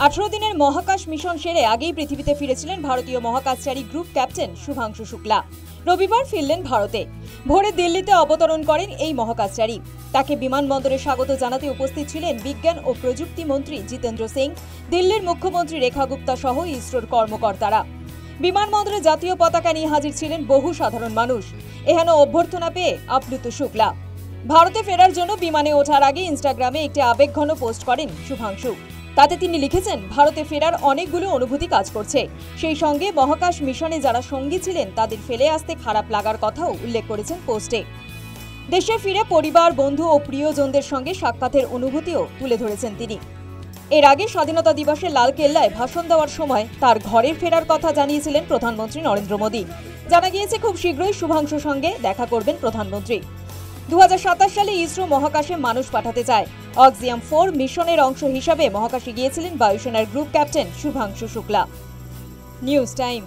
18 দিনের মহাকাশ মিশন সেরে আগেই পৃথিবীতে ফিরেছিলেন ভারতীয় মহাকাশচারী গ্রুপ ক্যাপ্টেন শুভাংশু শুক্লা। রবিবার ফিরলেন ভারতে। ভোরে দিল্লিতে অবতরণ করেন এই মহাকাশচারী। তাকে বিমানবন্দরে স্বাগত জানাতে উপস্থিত ছিলেন বিজ্ঞান ও প্রযুক্তি মন্ত্রী জিতেন্দ্র সিং, দিল্লির মুখ্যমন্ত্রী রেখা গুপ্তা সহ ইসরোর কর্মকর্তারা। বিমানবন্দরে জাতীয় পতাকা নিয়ে হাজির ছিলেন বহু সাধারণ মানুষ। এহেন অভ্যর্থনা পেয়ে আপ্লুত শুক্লা। ভারতে ফেরার জন্য বিমানে ওঠার আগে ইনস্টাগ্রামে একটি আবেগঘন পোস্ট করেন শুভাংশু। তাতে তিনি লিখেছেন, ভারতে ফেরার অনেকগুলো অনুভূতি কাজ করছে। সেই সঙ্গে মহাকাশ মিশনে যারা সঙ্গী ছিলেন তাদের ফেলে আসতে খারাপ লাগার কথাও উল্লেখ করেছেন পোস্টে। দেশে ফিরে পরিবার, বন্ধু ও প্রিয়জনদের সঙ্গে সাক্ষাতের অনুভূতিও তুলে ধরেছেন তিনি। এর আগে স্বাধীনতা দিবসে লালকেল্লায় ভাষণ দেওয়ার সময় তার ঘরে ফেরার কথা জানিয়েছিলেন প্রধানমন্ত্রী নরেন্দ্র মোদী। জানা গিয়েছে, খুব শীঘ্রই শুভাংশুর সঙ্গে দেখা করবেন প্রধানমন্ত্রী। 2027 সালে ইসরো মহাকাশে মানুষ পাঠাতে চায়। অক্সিয়াম 4 মিশনের অংশ হিসাবে মহাকাশে গিয়েছিলেন বায়ুসেনার group captain Shubhanshu Shukla. News time.